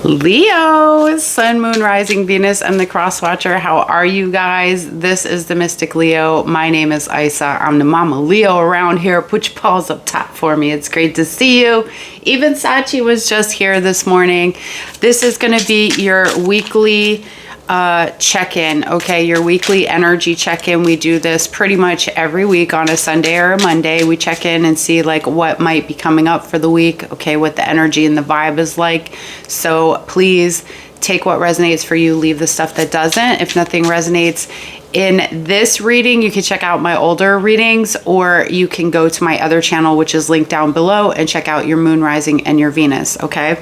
Leo, Sun, Moon, Rising, Venus, and the Cross Watcher. How are you guys? This is the Mystic Leo. My name is Isa. I'm the Mama Leo around here. Put your paws up top for me. It's great to see you. Even Sachi was just here this morning. This is going to be your weekly check-in, okay? Your weekly energy check-in. We do this pretty much every week on a Sunday or a Monday. We check in and see like what might be coming up for the week, okay? What the energy and the vibe is like. So please take what resonates for you, leave the stuff that doesn't. If nothing resonates in this reading, you can check out my older readings, or you can go to my other channel, which is linked down below, and check out your Moon, Rising, and your Venus, okay?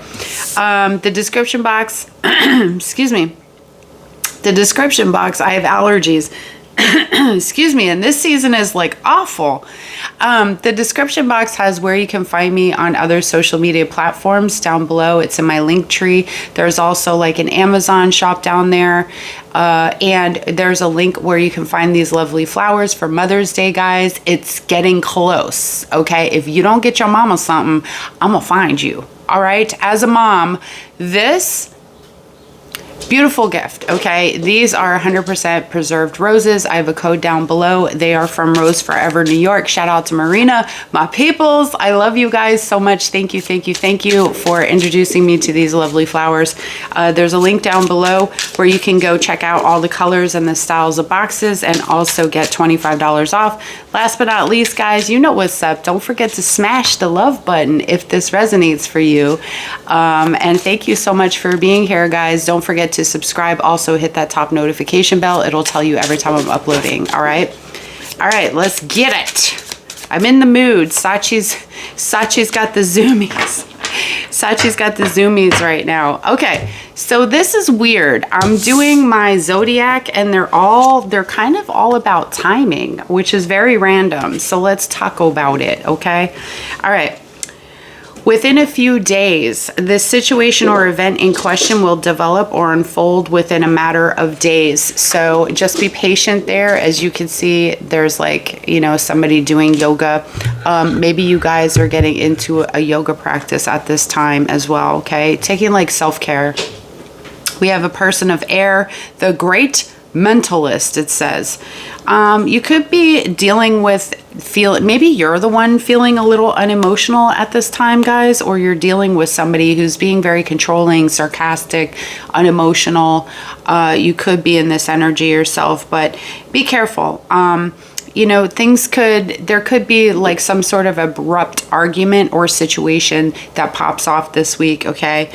The description box, excuse me, the description box, I have allergies, excuse me, and this season is like awful. The description box has where you can find me on other social media platforms down below. It's in my link tree. There's also like an Amazon shop down there. And there's a link where you can find these lovely flowers for Mother's Day, guys. It's getting close, okay? If you don't get your mama something, I'm gonna find you, all right? As a mom, this beautiful gift, okay? These are 100% preserved roses. I have a code down below. They are from Rose Forever, New York. Shout out to Marina, my peoples. I love you guys so much. Thank you, thank you, thank you for introducing me to these lovely flowers. There's a link down below where you can go check out all the colors and the styles of boxes and also get $25 off. Last but not least, guys, you know what's up. Don't forget to smash the love button if this resonates for you. And thank you so much for being here, guys. Don't forget to subscribe. Also hit that top notification bell. It'll tell you every time I'm uploading. All right, let's get it. I'm in the mood. Sachi's got the zoomies. Sachi's got the zoomies right now. Okay, so this is weird. I'm doing my zodiac and they're kind of all about timing, which is very random. So let's talk about it, okay? All right. Within a few days, this situation or event in question will develop or unfold within a matter of days. So just be patient there. As you can see, there's like, you know, somebody doing yoga. Maybe you guys are getting into a yoga practice at this time as well, okay? Taking like self-care. We have a person of air, the great mentalist, it says. You could be dealing with maybe you're the one feeling a little unemotional at this time, guys, or you're dealing with somebody who's being very controlling, sarcastic, unemotional. You could be in this energy yourself, but be careful. You know, there could be like some sort of abrupt argument or situation that pops off this week, okay?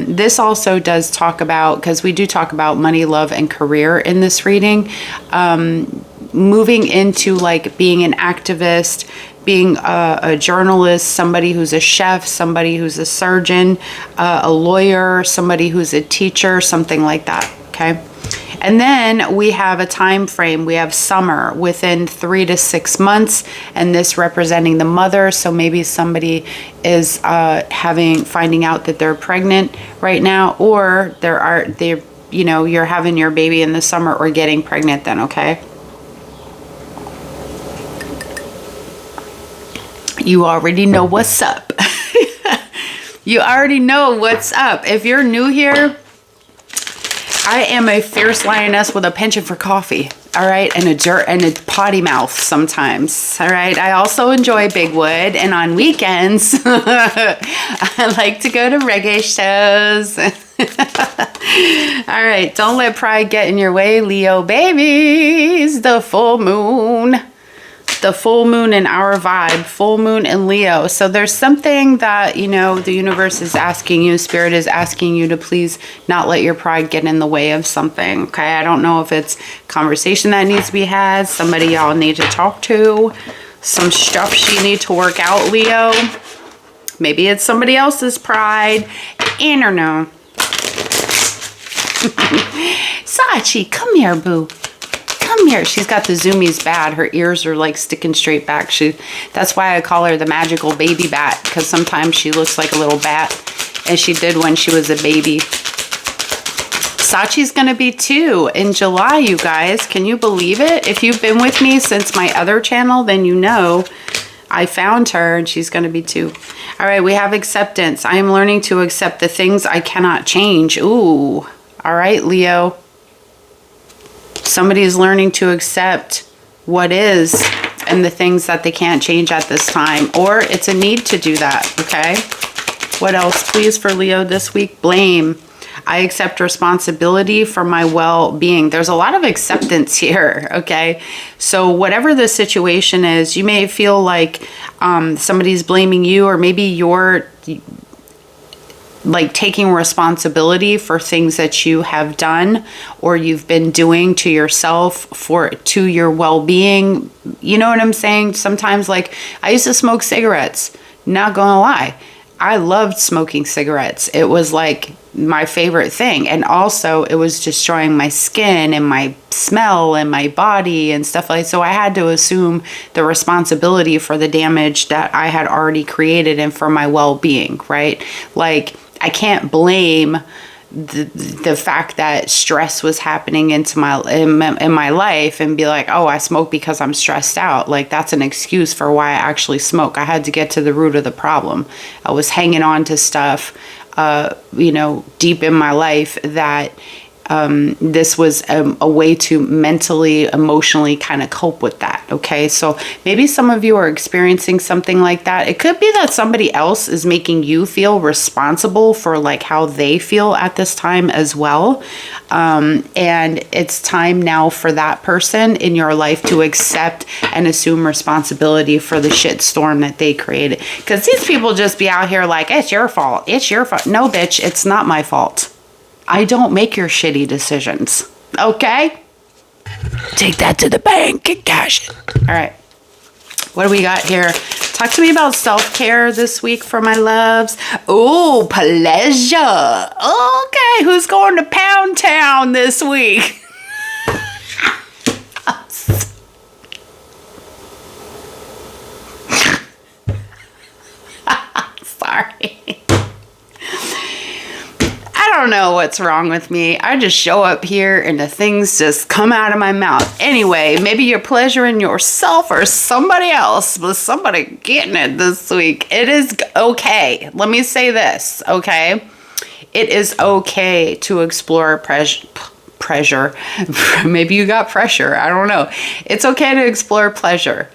This also does talk about, because we do talk about money, love, and career in this reading, moving into like being an activist, being a journalist, somebody who's a chef, somebody who's a surgeon, a lawyer, somebody who's a teacher, something like that, okay? And then we have a time frame. We have summer within 3 to 6 months, and this representing the mother. So maybe somebody is finding out that they're pregnant right now, or you're having your baby in the summer or getting pregnant then, okay? You already know what's up. You already know what's up. If you're new here, I am a fierce lioness with a penchant for coffee, all right, and a potty mouth sometimes, all right. I also enjoy Big Wood, and on weekends, I like to go to reggae shows. All right, don't let pride get in your way, Leo babies. The full moon in our vibe, full moon in Leo. So there's something that, you know, the universe is asking you, spirit is asking you to please not let your pride get in the way of something, okay? I don't know if it's conversation that needs to be had, somebody y'all need to talk to, some stuff you need to work out, Leo. Maybe it's somebody else's pride. I don't know. Sachi, come here, boo. Come here. She's got the zoomies bad. Her ears are like sticking straight back. That's why I call her the magical baby bat, because sometimes she looks like a little bat, and she did when she was a baby. Sachi's gonna be 2 in July, you guys. Can you believe it? If you've been with me since my other channel, then you know I found her, and she's gonna be 2. All right, we have acceptance. I am learning to accept the things I cannot change. Ooh. All right, Leo. Somebody is learning to accept what is and the things that they can't change at this time. Or it's a need to do that, okay? What else, please, for Leo this week? Blame. I accept responsibility for my well-being. There's a lot of acceptance here, okay? So whatever the situation is, you may feel like somebody's blaming you, or maybe you're like taking responsibility for things that you have done or you've been doing to yourself to your well-being. You know what I'm saying? Sometimes, like, I used to smoke cigarettes. Not gonna lie, I loved smoking cigarettes. It was like my favorite thing. And also it was destroying my skin and my smell and my body and stuff like that. So I had to assume the responsibility for the damage that I had already created and for my well-being, right? Like, I can't blame the fact that stress was happening in my life and be like, oh, I smoke because I'm stressed out. Like, that's an excuse for why I actually smoke. I had to get to the root of the problem. I was hanging on to stuff, deep in my life that this was a way to mentally, emotionally kind of cope with that. Okay. So maybe some of you are experiencing something like that. It could be that somebody else is making you feel responsible for like how they feel at this time as well. And it's time now for that person in your life to accept and assume responsibility for the shitstorm that they created. Because these people just be out here like, it's your fault. It's your fault. No, bitch, it's not my fault. I don't make your shitty decisions. Okay? Take that to the bank and cash it. All right. What do we got here? Talk to me about self-care this week for my loves. Oh, pleasure. Okay. Who's going to Pound Town this week? Sorry. I don't know what's wrong with me. I just show up here and the things just come out of my mouth. Anyway, maybe you're pleasuring yourself or somebody else, but somebody getting it this week. It is okay. Let me say this, okay? It is okay to explore pressure. Maybe you got pressure. I don't know. It's okay to explore pleasure.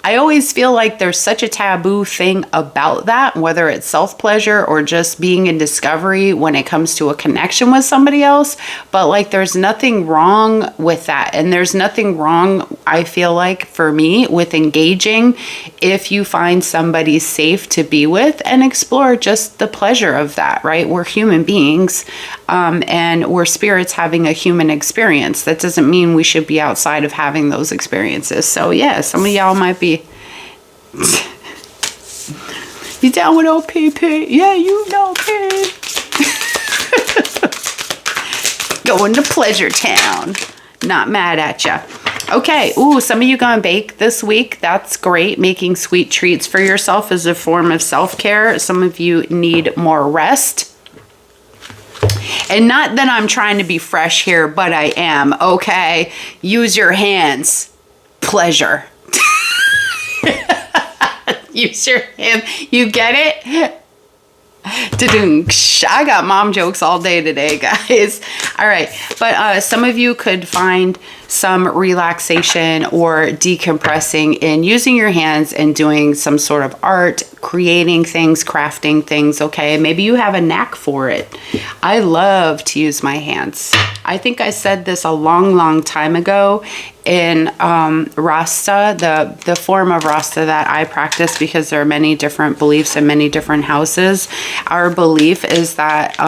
I always feel like there's such a taboo thing about that, whether it's self-pleasure or just being in discovery when it comes to a connection with somebody else. But like, there's nothing wrong with that. And there's nothing wrong, I feel like, for me, with engaging if you find somebody safe to be with and explore just the pleasure of that, right? We're human beings and we're spirits having a human experience. That doesn't mean we should be outside of having those experiences. So yeah, some of y'all might be you down with OPP? Yeah, you know, P. Going to Pleasure Town. Not mad at ya. Okay. Ooh, some of you gonna bake this week. That's great. Making sweet treats for yourself is a form of self-care. Some of you need more rest. And not that I'm trying to be fresh here, but I am. Okay. Use your hands. Pleasure. Use your hand. You get it? I got mom jokes all day today, guys. All right. But some of you could find some relaxation or decompressing in using your hands and doing some sort of art, creating things, crafting things, okay? Maybe you have a knack for it. I love to use my hands. I think I said this a long time ago in Rasta, the form of Rasta that I practice, because there are many different beliefs in many different houses. Our belief is that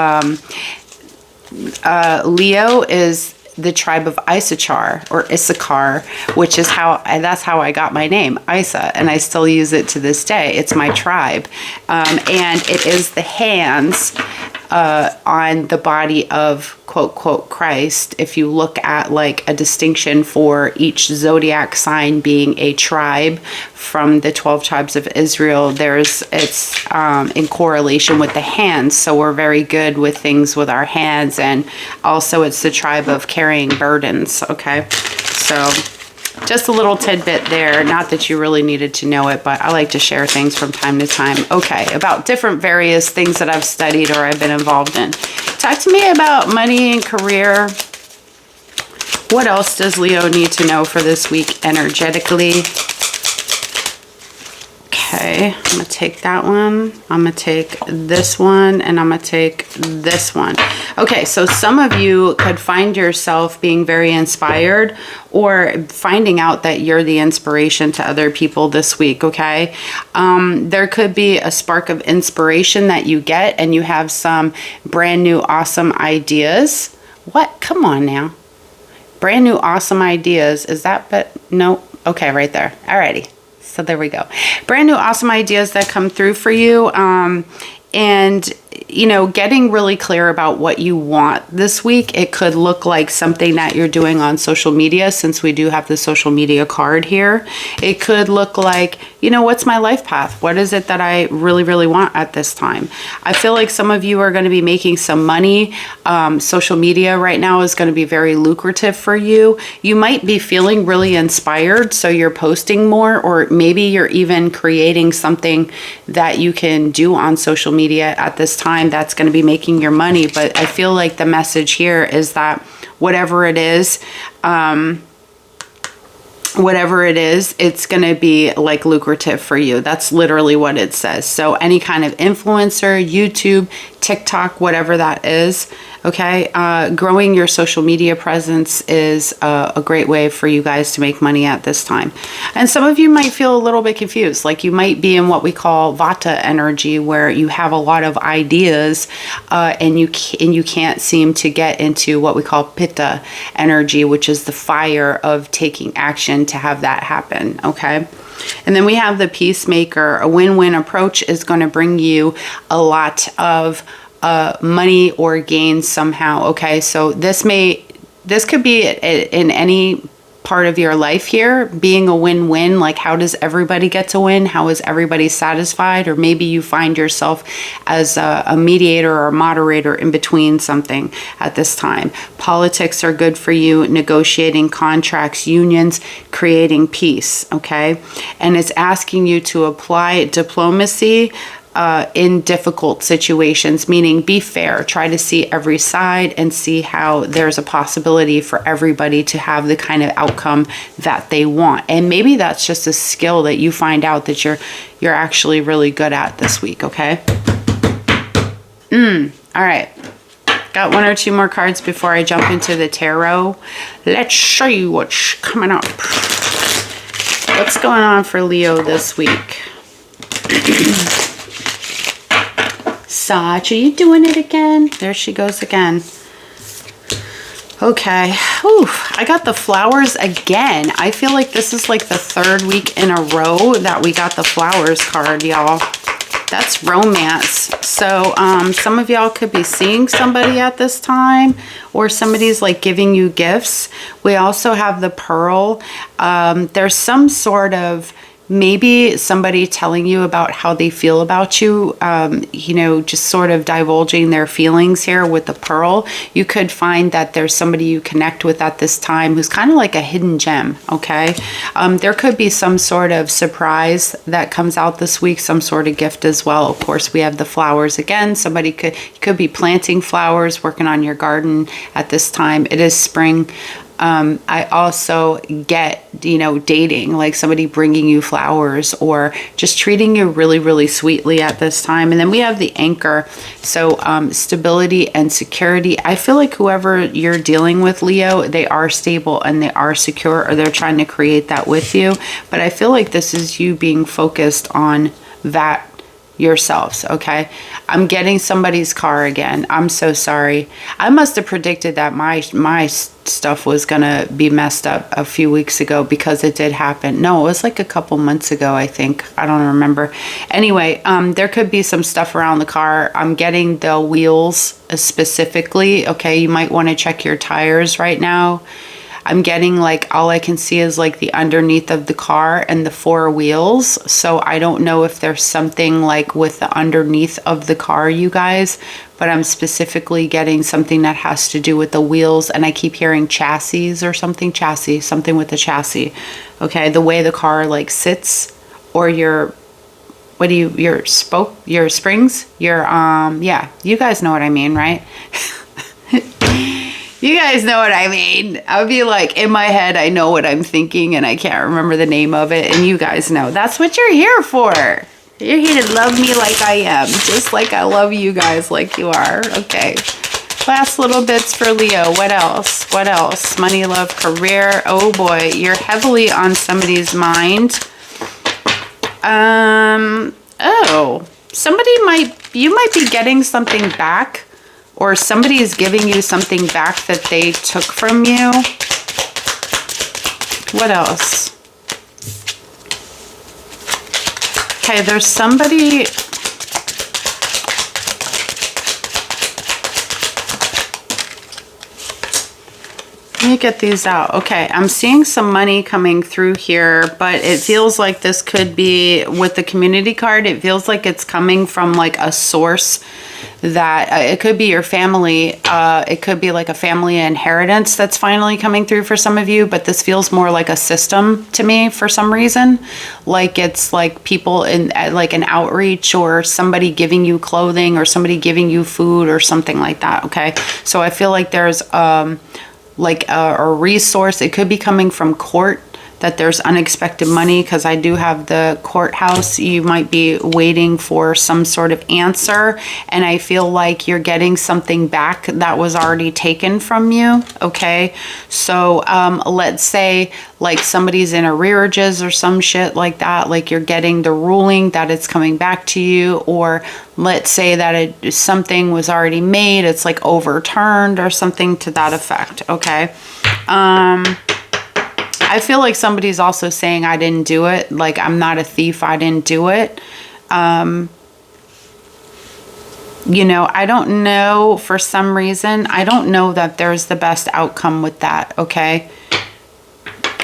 Leo is the tribe of Issachar or Issachar, which is that's how I got my name, Isa, and I still use it to this day. It's my tribe, and it is the hands on the body of quote Christ. If you look at like a distinction for each zodiac sign being a tribe from the 12 tribes of Israel, it's in correlation with the hands. So we're very good with things with our hands, and also it's the tribe of carrying burdens. Okay, so Just a little tidbit there. Not that you really needed to know it, but I like to share things from time to time. Okay, about different various things that I've studied or I've been involved in. Talk to me about money and career. What else does Leo need to know for this week energetically? Okay, I'm going to take that one. I'm going to take this one, and I'm going to take this one. Okay, so some of you could find yourself being very inspired or finding out that you're the inspiration to other people this week, okay? There could be a spark of inspiration that you get, and you have some brand new awesome ideas. What? Come on now. Brand new awesome ideas. Is that, but no? Okay, right there. Alrighty. So there we go. Brand new awesome ideas that come through for you. And, you know, getting really clear about what you want this week. It could look like something that you're doing on social media, since we do have the social media card here. It could look like, you know, what's my life path? What is it that I really, really want at this time? I feel like some of you are going to be making some money. Social media right now is going to be very lucrative for you. You might be feeling really inspired, so you're posting more, or maybe you're even creating something that you can do on social media at this time that's going to be making your money. But I feel like the message here is that whatever it is, it's going to be like lucrative for you. That's literally what it says. So any kind of influencer, YouTube, TikTok, whatever that is, okay? Growing your social media presence is a great way for you guys to make money at this time. And some of you might feel a little bit confused. Like you might be in what we call Vata energy, where you have a lot of ideas and you can't seem to get into what we call Pitta energy, which is the fire of taking action to have that happen, okay? And then we have the peacemaker. A win-win approach is going to bring you a lot of money or gains somehow. Okay, so this could be in any part of your life here, being a win-win. Like, how does everybody get to win? How is everybody satisfied? Or maybe you find yourself as a mediator or a moderator in between something at this time. Politics are good for you, negotiating contracts, unions, creating peace, okay? And it's asking you to apply diplomacy in difficult situations, meaning be fair, try to see every side and see how there's a possibility for everybody to have the kind of outcome that they want. And maybe that's just a skill that you find out that you're actually really good at this week, okay? All right. Got one or two more cards before I jump into the tarot. Let's show you what's coming up. What's going on for Leo this week? Sach, are you doing it again? There she goes again. Okay. Ooh, I got the flowers again. I feel like this is like the third week in a row that we got the flowers card, y'all. That's romance. So some of y'all could be seeing somebody at this time, or somebody's like giving you gifts. We also have the pearl. There's some sort of, maybe somebody telling you about how they feel about you, you know, just sort of divulging their feelings here with the pearl. You could find that there's somebody you connect with at this time who's kind of like a hidden gem, okay? There could be some sort of surprise that comes out this week, some sort of gift as well. Of course, we have the flowers again. Somebody could be planting flowers, working on your garden at this time. It is spring. I also get, you know, dating, like somebody bringing you flowers or just treating you really, really sweetly at this time. And then we have the anchor. So stability and security. I feel like whoever you're dealing with, Leo, they are stable and they are secure, or they're trying to create that with you. But I feel like this is you being focused on that yourselves, okay? I'm getting somebody's car again. I'm so sorry. I must have predicted that my stuff was gonna be messed up a few weeks ago, because it did happen. No, it was like a couple months ago, I think. I don't remember. Anyway, there could be some stuff around the car. I'm getting the wheels specifically, okay? You might want to check your tires right now. I'm getting like, all I can see is like the underneath of the car and the four wheels. So I don't know if there's something like with the underneath of the car, you guys, but I'm specifically getting something that has to do with the wheels. And I keep hearing chassis or something, something with the chassis. Okay, the way the car like sits, or your springs, yeah, you guys know what I mean, right? You guys know what I mean. I'll be like, in my head, I know what I'm thinking and I can't remember the name of it. And you guys know. That's what you're here for. You're here to love me like I am. Just like I love you guys like you are. Okay. Last little bits for Leo. What else? What else? Money, love, career. Oh boy. You're heavily on somebody's mind. Oh. You might be getting something back. Or somebody is giving you something back that they took from you. What else? Okay, there's somebody... Let me get these out. Okay, I'm seeing some money coming through here, but it feels like this could be, with the community card, it feels like it's coming from like a source that it could be your family. It could be like a family inheritance that's finally coming through for some of you, but this feels more like a system to me for some reason. Like it's like people in like an outreach, or somebody giving you clothing, or somebody giving you food or something like that. Okay, so I feel like there's like a resource. It could be coming from court, that there's unexpected money, because I do have the courthouse. You might be waiting for some sort of answer, and I feel like you're getting something back that was already taken from you. Okay, so let's say like somebody's in arrearages or some shit like that, like you're getting the ruling that it's coming back to you, or let's say that something was already made, it's like overturned or something to that effect. Okay, I feel like somebody's also saying I didn't do it. Like, I'm not a thief. I didn't do it. You know, I don't know, for some reason, I don't know that there's the best outcome with that. Okay.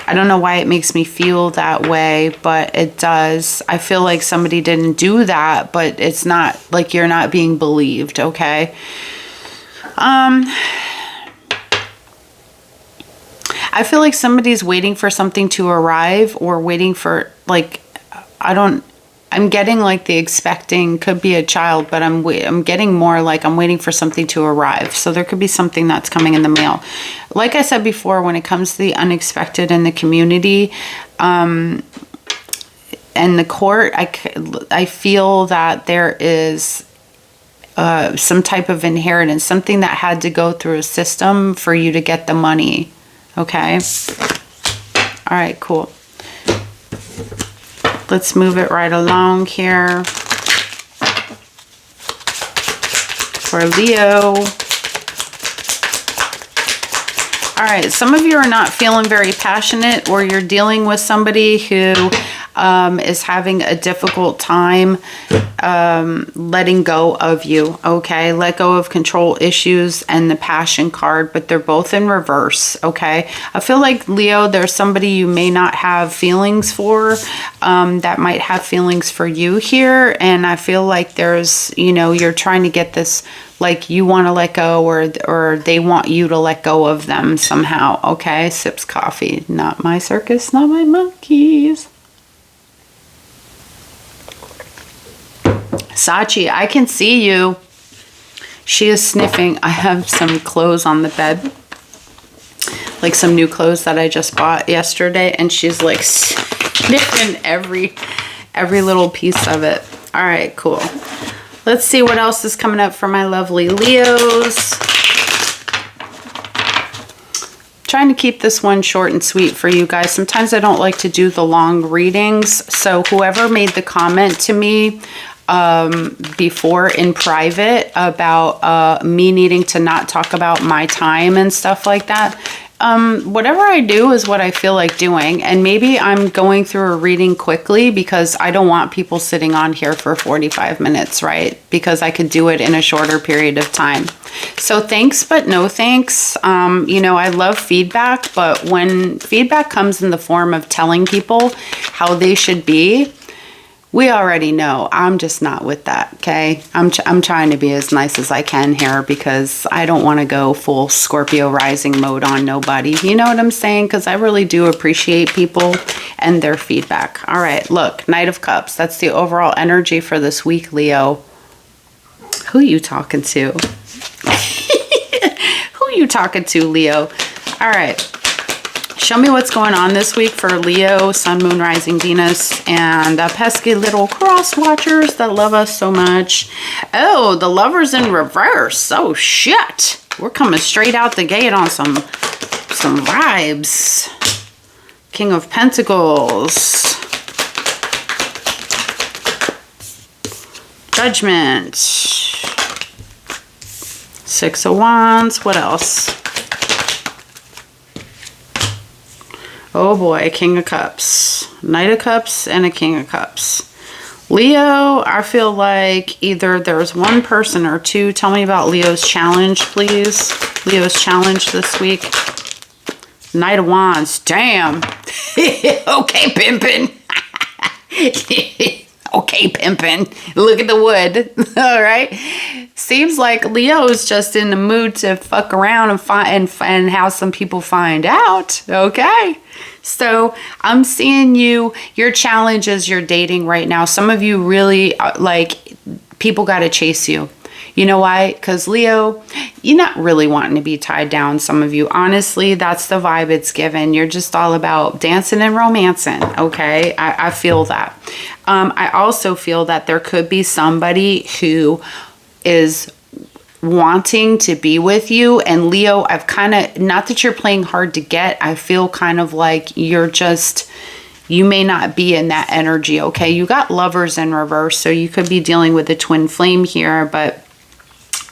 I don't know why it makes me feel that way, but it does. I feel like somebody didn't do that, but it's not like you're not being believed. Okay. I feel like somebody's waiting for something to arrive, or waiting for, like, I'm getting like the expecting, could be a child, but I'm getting more like I'm waiting for something to arrive. So there could be something that's coming in the mail. Like I said before, when it comes to the unexpected in the community, and the court, I feel that there is some type of inheritance, something that had to go through a system for you to get the money. Okay. All right, cool. Let's move it right along here for Leo. All right, some of you are not feeling very passionate, or you're dealing with somebody who is having a difficult time letting go of you. Okay, let go of control issues and the passion card, but they're both in reverse. Okay, I feel like, Leo, there's somebody you may not have feelings for, that might have feelings for you here, and I feel like there's, you know, you're trying to get this, like you want to let go, or they want you to let go of them somehow. Okay, sips coffee. Not my circus, not my monkeys. Sachi, I can see you. She is sniffing. I have some clothes on the bed, like some new clothes that I just bought yesterday, and she's like sniffing every little piece of it. All right, cool. Let's see what else is coming up for my lovely Leos. Trying to keep this one short and sweet for you guys. Sometimes I don't like to do the long readings. So whoever made the comment to me before in private about me needing to not talk about my time and stuff like that, whatever I do is what I feel like doing. And maybe I'm going through a reading quickly because I don't want people sitting on here for 45 minutes, right? Because I could do it in a shorter period of time. So thanks, but no thanks. You know, I love feedback, but when feedback comes in the form of telling people how they should be, we already know. I'm just not with that, okay? I'm trying to be as nice as I can here because I don't want to go full Scorpio rising mode on nobody. You know what I'm saying? Because I really do appreciate people and their feedback. All right, look, Knight of Cups. That's the overall energy for this week, Leo. Who you talking to? Who you talking to, Leo? All right. Show me what's going on this week for Leo, Sun, Moon, Rising, Venus, and the pesky little cross watchers that love us so much. Oh, the Lovers in reverse. Oh, shit. We're coming straight out the gate on some vibes. King of Pentacles. Judgment. Six of Wands. What else? Oh boy, King of Cups, Knight of Cups, and a King of Cups. Leo, I feel like either there's one person or two. Tell me about Leo's challenge, please. Leo's challenge this week. Knight of Wands. Damn. Okay, pimpin'. Okay, pimpin'. Look at the wood. All right. Seems like Leo's just in the mood to fuck around and have some people find out. Okay. So I'm seeing your challenge is you're dating right now. Some of you really like people got to chase you. You know why? Because Leo, you're not really wanting to be tied down. Some of you, honestly, that's the vibe it's given. You're just all about dancing and romancing. Okay. I feel that. I also feel that there could be somebody who is wanting to be with you, and Leo, I've kind of, not that you're playing hard to get, I feel kind of like you may not be in that energy. Okay, you got Lovers in reverse, so you could be dealing with a twin flame here, but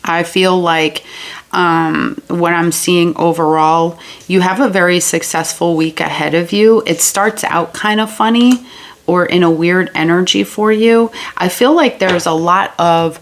I feel like what I'm seeing overall, you have a very successful week ahead of you. It starts out kind of funny or in a weird energy for you. I feel like there's a lot of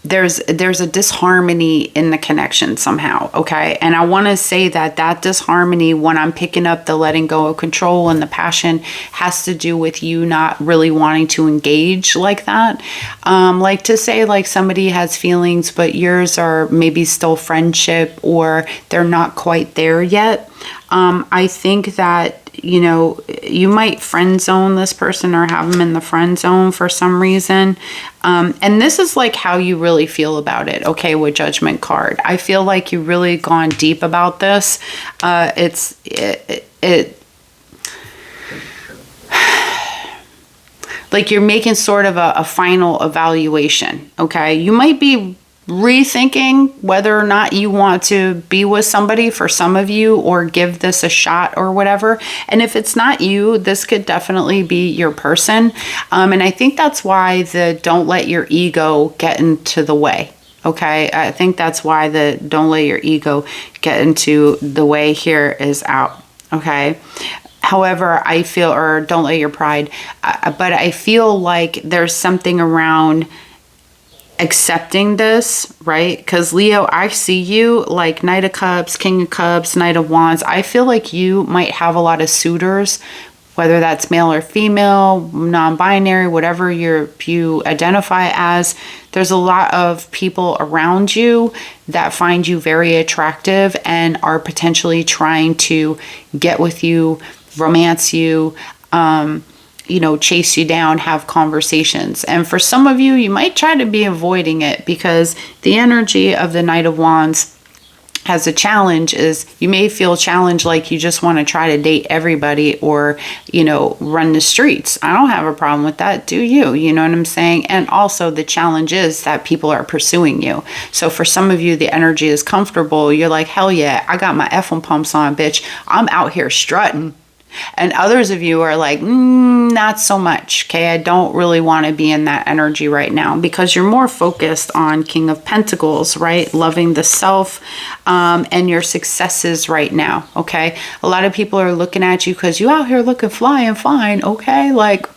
there's a disharmony in the connection somehow, okay? And I want to say that disharmony, when I'm picking up the letting go of control and the passion, has to do with you not really wanting to engage like that. Like to say like somebody has feelings, but yours are maybe still friendship or they're not quite there yet. I think that, you know, you might friend zone this person or have them in the friend zone for some reason. And this is like how you really feel about it. Okay. With Judgment card, I feel like you've really gone deep about this. Like you're making sort of a final evaluation. Okay. You might be rethinking whether or not you want to be with somebody for some of you or give this a shot or whatever. And if it's not you, this could definitely be your person. And I think that's why the don't let your ego get into the way. Okay. I think that's why the don't let your ego get into the way here is out. Okay. However, I feel, or don't let your pride, but I feel like there's something around accepting this, right? Because Leo, I see you like Knight of Cups, King of Cups, Knight of Wands. I feel like you might have a lot of suitors, whether that's male or female, non-binary, whatever you identify as. There's a lot of people around you that find you very attractive and are potentially trying to get with you, romance you, you know, chase you down, have conversations. And for some of you, you might try to be avoiding it because the energy of the Knight of Wands as a challenge is you may feel challenged like you just want to try to date everybody or, you know, run the streets. I don't have a problem with that. Do you? You know what I'm saying? And also the challenge is that people are pursuing you. So for some of you, the energy is comfortable. You're like, hell yeah, I got my F1 pumps on, bitch. I'm out here strutting. And others of you are like, not so much. Okay, I don't really want to be in that energy right now because you're more focused on King of Pentacles, right? Loving the self and your successes right now. Okay, a lot of people are looking at you because you out here looking fly and fine. Okay, like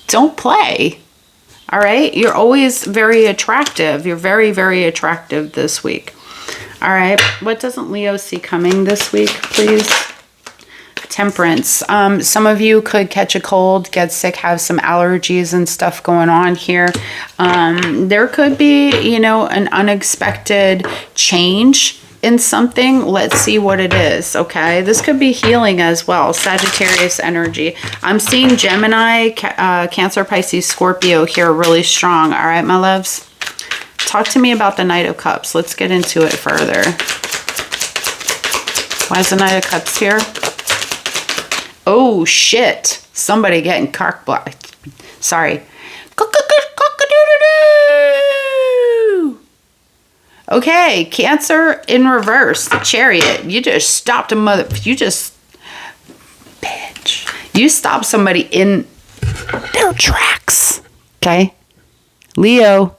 don't play. All right. You're always very attractive. You're very, very attractive this week. All right. What doesn't Leo see coming this week, please? Temperance. Some of you could catch a cold, get sick, have some allergies and stuff going on here. There could be, you know, an unexpected change in something. Let's see what it is. Okay, this could be healing as well. Sagittarius energy. I'm seeing Gemini, Cancer, Pisces, Scorpio here really strong. All right, my loves, talk to me about the Knight of Cups. Let's get into it further. Why is the Knight of Cups here? Oh shit, somebody getting cock-blocked. Sorry. Okay, Cancer in reverse, the Chariot. You just stopped a mother, bitch. You stopped somebody in their tracks, okay? Leo,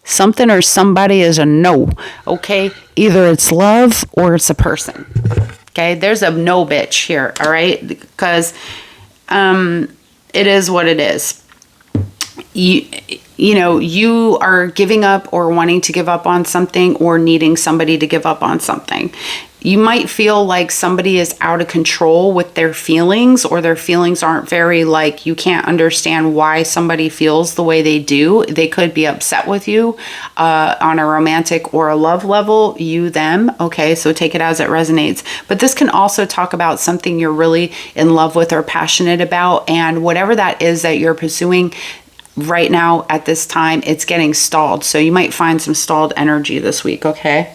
something or somebody is a no, okay? Either it's love or it's a person, okay? There's a no bitch here, all right? Because it is what it is. You know, you are giving up or wanting to give up on something or needing somebody to give up on something. You might feel like somebody is out of control with their feelings, or their feelings aren't very, like, you can't understand why somebody feels the way they do. They could be upset with you on a romantic or a love level, you, them. Okay, so take it as it resonates. But this can also talk about something you're really in love with or passionate about, and whatever that is that you're pursuing right now at this time, it's getting stalled. So you might find some stalled energy this week, okay?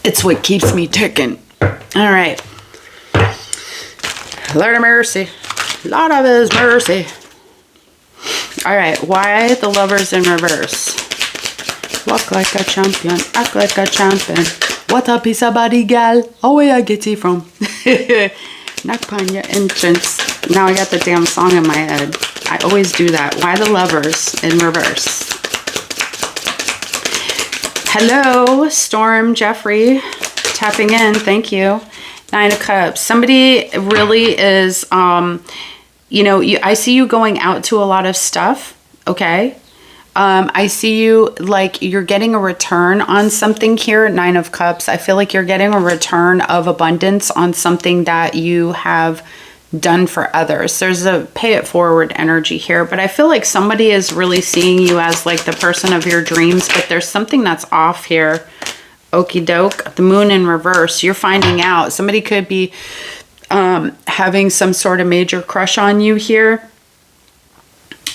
It's what keeps me ticking. All right. Lord of mercy. Lord of his mercy. All right. Why the Lovers in reverse? Walk like a champion. Act like a champion. What a piece of body, gal. Oh, where I get it from? Knock on your entrance. Now I got the damn song in my head. I always do that. Why the Lovers in reverse? Hello, Storm Jeffrey. Tapping in. Thank you. Nine of Cups. Somebody really is, you know, I see you going out to a lot of stuff. Okay. I see you like you're getting a return on something here. Nine of Cups. I feel like you're getting a return of abundance on something that you have done for others. There's a pay it forward energy here, but I feel like somebody is really seeing you as like the person of your dreams, but there's something that's off here. Okie doke. The Moon in reverse. You're finding out. Somebody could be having some sort of major crush on you here.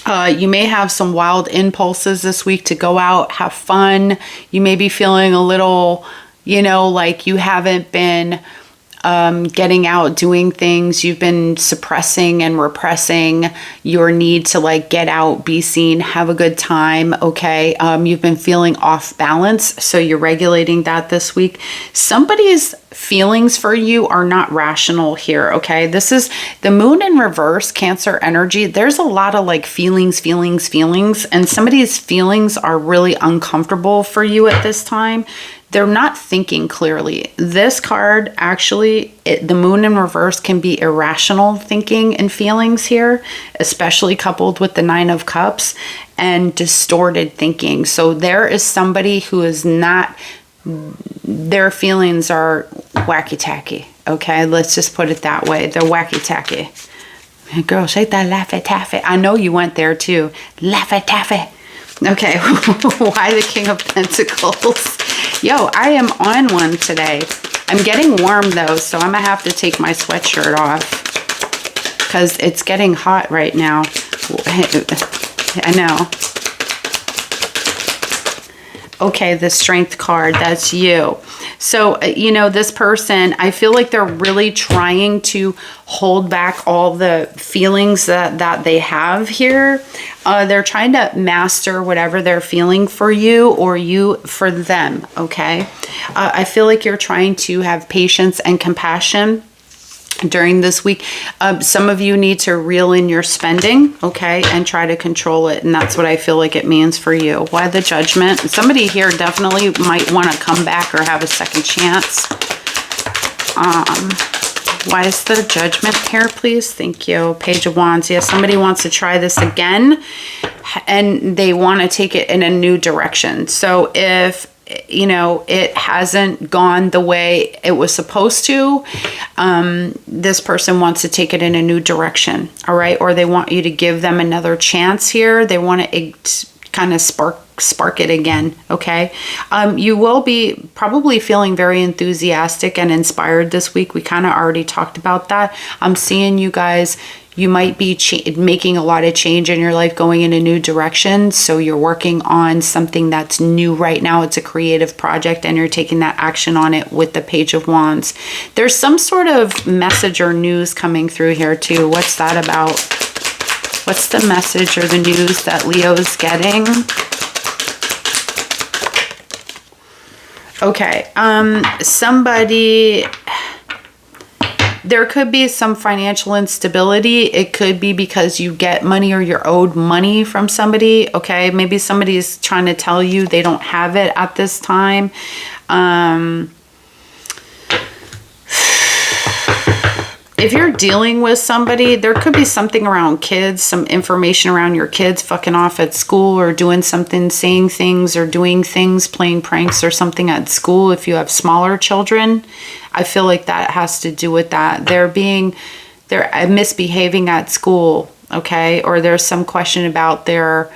You may have some wild impulses this week to go out, have fun. You may be feeling a little, you know, like you haven't been getting out, doing things. You've been suppressing and repressing your need to like get out, be seen, have a good time. Okay. You've been feeling off balance. So you're regulating that this week. Somebody's feelings for you are not rational here. Okay. This is the Moon in reverse, Cancer energy. There's a lot of like feelings, and somebody's feelings are really uncomfortable for you at this time. They're not thinking clearly. This card actually, the Moon in reverse can be irrational thinking and feelings here, especially coupled with the Nine of Cups and distorted thinking. So there is somebody who is not, their feelings are wacky-tacky. Okay, let's just put it that way. They're wacky-tacky. Girl, shake that laffy-taffy. I know you went there too. Laffy-taffy. Okay, why the King of Pentacles? Yo, I am on one today. I'm getting warm though, so I'm gonna have to take my sweatshirt off because it's getting hot right now. I know. Okay, the Strength card, that's you. So, you know, this person, I feel like they're really trying to hold back all the feelings that they have here. They're trying to master whatever they're feeling for you or you for them, okay? I feel like you're trying to have patience and compassion during this week. Some of you need to reel in your spending, okay, and try to control it, and that's what I feel like it means for you. Why the Judgment? Somebody here definitely might want to come back or have a second chance. Why is the Judgment here, please? Thank you. Page of Wands. Yeah, somebody wants to try this again, and they want to take it in a new direction. So if, you know, it hasn't gone the way it was supposed to, this person wants to take it in a new direction, all right? Or they want you to give them another chance here. They want to kind of spark it again, okay? You will be probably feeling very enthusiastic and inspired this week. We kind of already talked about that. I'm seeing you guys, you might be making a lot of change in your life, going in a new direction. So you're working on something that's new right now. It's a creative project and you're taking that action on it with the Page of Wands. There's some sort of message or news coming through here too. What's that about? What's the message or the news that Leo's getting? Okay, somebody, there could be some financial instability. It could be because you get money or you're owed money from somebody, okay? Maybe somebody's trying to tell you they don't have it at this time. If you're dealing with somebody, there could be something around kids, some information around your kids fucking off at school or doing something, saying things or doing things, playing pranks or something at school. If you have smaller children, I feel like that has to do with that. They're misbehaving at school, okay? Or there's some question about their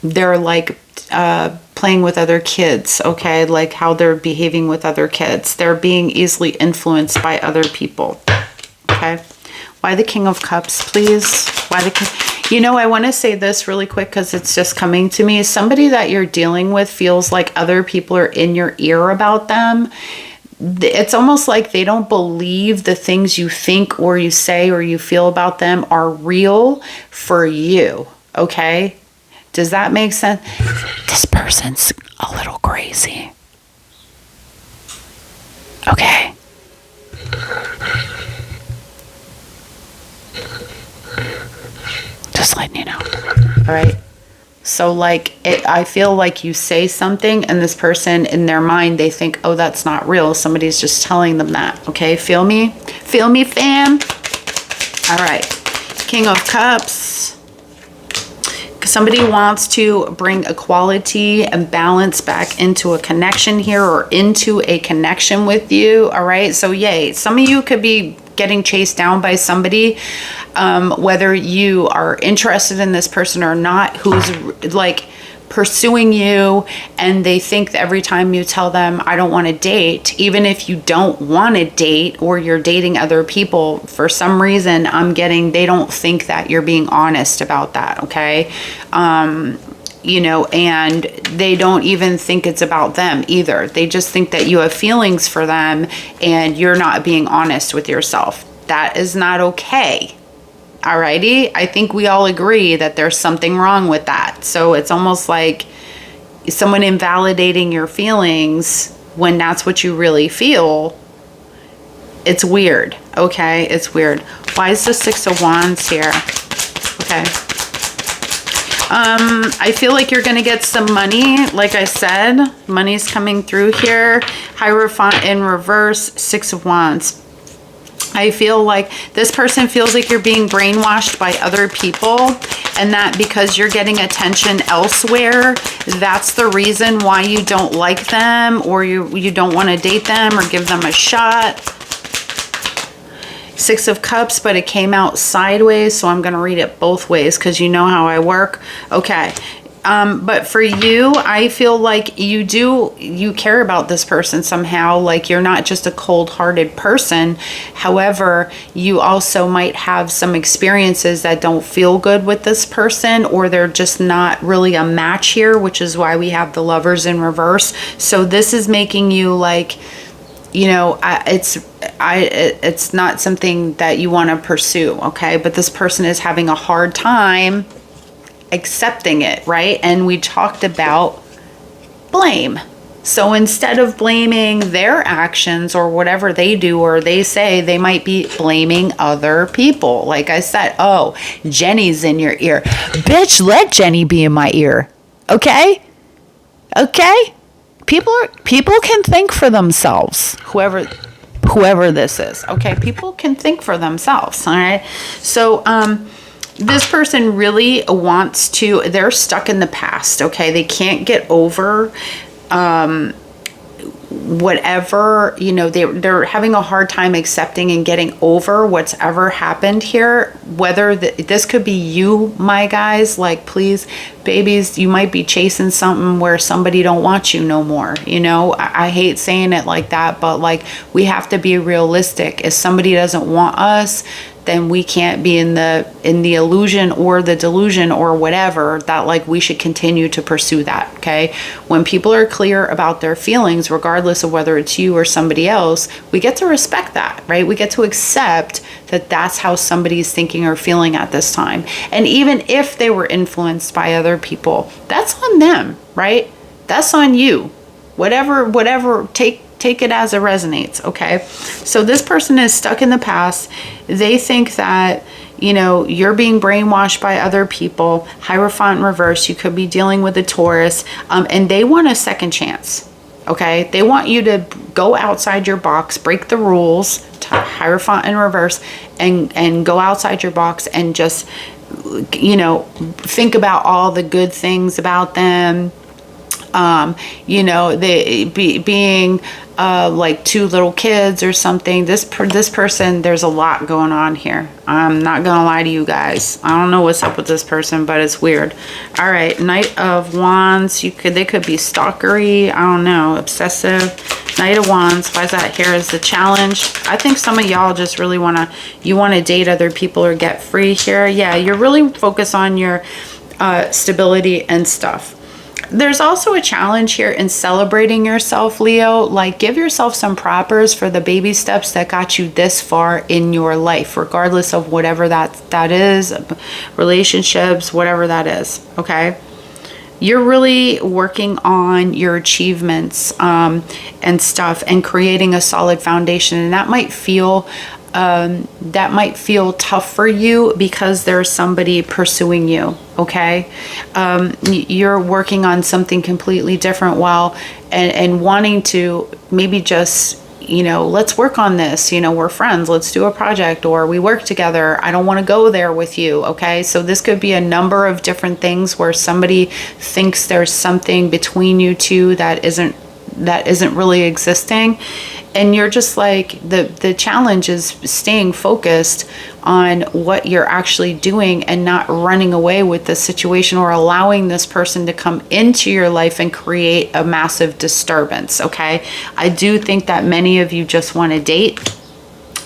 like playing with other kids, okay? Like how they're behaving with other kids. They're being easily influenced by other people, okay? Why the King of Cups, please? Why the King? You know, I want to say this really quick because it's just coming to me. Somebody that you're dealing with feels like other people are in your ear about them. It's almost like they don't believe the things you think or you say or you feel about them are real for you, okay? Does that make sense? This person's a little crazy. Okay. Just letting you know. All right. So like, I feel like you say something and this person in their mind, they think, oh, that's not real. Somebody's just telling them that. Okay. Feel me? Feel me, fam? All right. King of Cups. Somebody wants to bring equality and balance back into a connection here or into a connection with you. All right. So yay. Some of you could be getting chased down by somebody, whether you are interested in this person or not, who's like pursuing you, and they think that every time you tell them, I don't want to date, even if you don't want to date or you're dating other people, for some reason I'm getting, they don't think that you're being honest about that, okay? You know, and they don't even think it's about them either. They just think that you have feelings for them and you're not being honest with yourself. That is not okay. Alrighty, I think we all agree that there's something wrong with that. So it's almost like someone invalidating your feelings when that's what you really feel. It's weird, okay? It's weird. Why is the Six of Wands here? Okay. I feel like you're going to get some money. Like I said, money's coming through here. Hierophant in reverse, Six of Wands. I feel like this person feels like you're being brainwashed by other people, and that because you're getting attention elsewhere, that's the reason why you don't like them, or you don't want to date them or give them a shot. Six of Cups, but it came out sideways, so I'm going to read it both ways because you know how I work. Okay. But for you, I feel like you care about this person somehow. Like you're not just a cold-hearted person. However, you also might have some experiences that don't feel good with this person, or they're just not really a match here, which is why we have the Lovers in reverse. So this is making you like, you know, it's not something that you want to pursue, okay? But this person is having a hard time accepting it, right? And we talked about blame. So instead of blaming their actions or whatever they do or they say, they might be blaming other people. Like I said, oh, Jenny's in your ear. Bitch, let Jenny be in my ear. Okay? Okay? People can think for themselves. Whoever whoever this is. Okay, people can think for themselves. All right, so this person really wants to, they're stuck in the past. Okay, they can't get over whatever, you know, they're having a hard time accepting and getting over what's ever happened here. Whether this could be you, my guys, like, please, babies, you might be chasing something where somebody don't want you no more. You know, I hate saying it like that, but like, we have to be realistic. If somebody doesn't want us, then we can't be in the illusion or the delusion or whatever that like we should continue to pursue that. Okay, when people are clear about their feelings, regardless of whether it's you or somebody else, we get to respect that, right? We get to accept that that's how somebody's thinking or feeling at this time. And even if they were influenced by other people, that's on them, right? That's on you. Whatever, take it as it resonates. Okay, so this person is stuck in the past. They think that, you know, you're being brainwashed by other people. Hierophant in reverse, you could be dealing with a Taurus, and they want a second chance. Okay, they want you to go outside your box, break the rules, Hierophant in reverse, and go outside your box and just, you know, think about all the good things about them. You know, they being like two little kids or something. This person, there's a lot going on here. I'm not gonna lie to you guys. I don't know what's up with this person, but it's weird. All right, Knight of Wands. They could be stalkery. I don't know, obsessive. Knight of Wands. Why is that here as the challenge? I think some of y'all just really wanna date other people or get free here. Yeah, you're really focused on your stability and stuff. There's also a challenge here in celebrating yourself, Leo. Like, give yourself some propers for the baby steps that got you this far in your life, regardless of whatever that is, relationships, whatever that is. Okay, you're really working on your achievements and stuff, and creating a solid foundation, and that might feel tough for you because there's somebody pursuing you. Okay, you're working on something completely different and wanting to maybe just, you know, let's work on this, you know, we're friends, let's do a project, or we work together, I don't want to go there with you. Okay, so this could be a number of different things where somebody thinks there's something between you two that isn't really existing. And you're just like, the challenge is staying focused on what you're actually doing and not running away with the situation or allowing this person to come into your life and create a massive disturbance. Okay, I do think that many of you just want to date.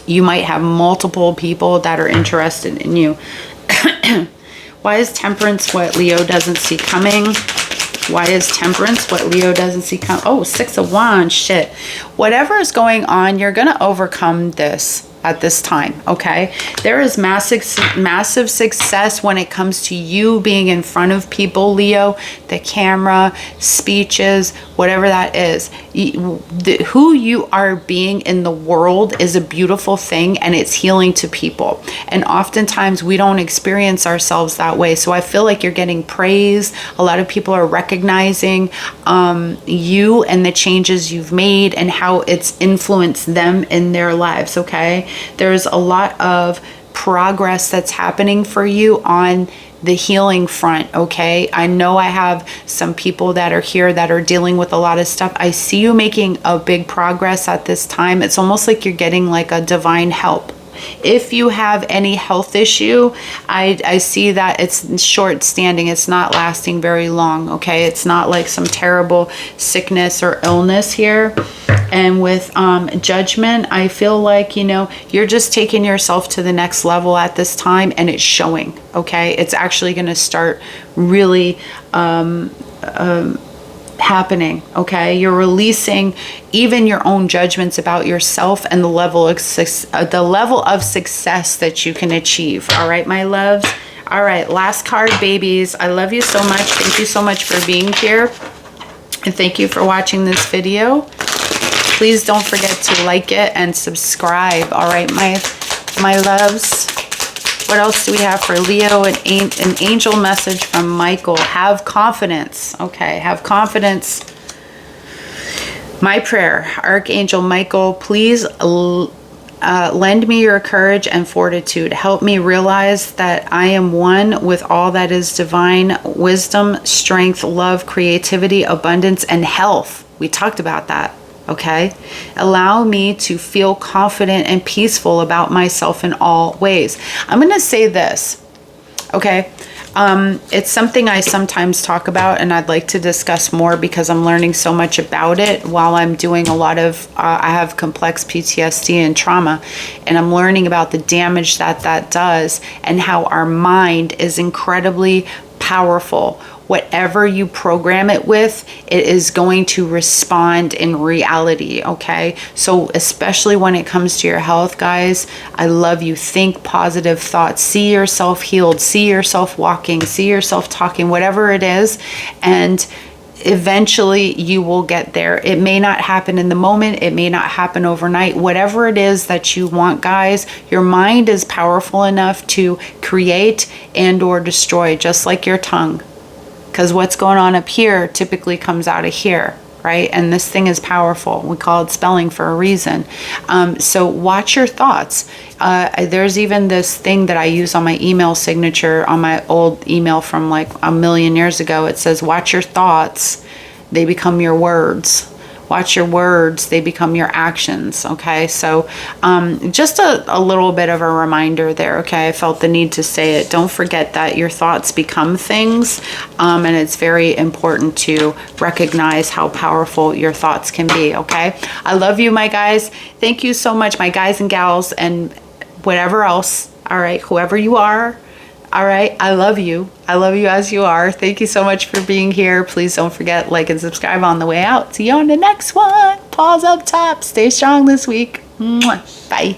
You might have multiple people that are interested in you. Why is Temperance what Leo doesn't see coming? Why is Temperance what Leo doesn't see come? Oh, Six of Wands, shit. Whatever is going on, you're going to overcome this at this time. Okay, there is massive success when it comes to you being in front of people, Leo. The camera, speeches, whatever that is, who you are being in the world is a beautiful thing, and it's healing to people. And oftentimes we don't experience ourselves that way. So I feel like you're getting praise. A lot of people are recognizing you and the changes you've made and how it's influenced them in their lives. Okay, there's a lot of progress that's happening for you on the healing front. Okay, I know I have some people that are here that are dealing with a lot of stuff. I see you making a big progress at this time. It's almost like you're getting like a divine help. If you have any health issue, I see that it's short standing. It's not lasting very long. Okay, it's not like some terrible sickness or illness here. And with Judgment, I feel like, you know, you're just taking yourself to the next level at this time, and it's showing. Okay, it's actually going to start really happening. Okay, you're releasing even your own judgments about yourself and the level of success that you can achieve. All right, my loves. All right, last card, babies. I love you so much. Thank you so much for being here, and thank you for watching this video. Please don't forget to like it and subscribe. All right, my loves. What else do we have for Leo? An angel message from Michael. Have confidence. Okay, have confidence. My prayer, Archangel Michael, please lend me your courage and fortitude. Help me realize that I am one with all that is divine wisdom, strength, love, creativity, abundance, and health. We talked about that. Okay. Allow me to feel confident and peaceful about myself in all ways. I'm going to say this. Okay. It's something I sometimes talk about, and I'd like to discuss more because I'm learning so much about it while I'm doing a lot of, I have complex PTSD and trauma, and I'm learning about the damage that that does and how our mind is incredibly powerful. Whatever you program it with, it is going to respond in reality, okay? So especially when it comes to your health, guys, I love you. Think positive thoughts. See yourself healed. See yourself walking. See yourself talking, whatever it is. And eventually you will get there. It may not happen in the moment. It may not happen overnight. Whatever it is that you want, guys, your mind is powerful enough to create and or destroy, just like your tongue. Because what's going on up here typically comes out of here, right? And this thing is powerful. We call it spelling for a reason. So watch your thoughts. There's even this thing that I use on my email signature, on my old email from like a million years ago. It says, watch your thoughts. They become your words. Watch your words, they become your actions, okay? So just a little bit of a reminder there, okay? I felt the need to say it. Don't forget that your thoughts become things, and it's very important to recognize how powerful your thoughts can be, okay? I love you, my guys. Thank you so much, my guys and gals, and whatever else, all right? Whoever you are, all right, I love you. I love you as you are. Thank you so much for being here. Please don't forget, like and subscribe on the way out. See you on the next one. Paws up top. Stay strong this week. Mwah. Bye.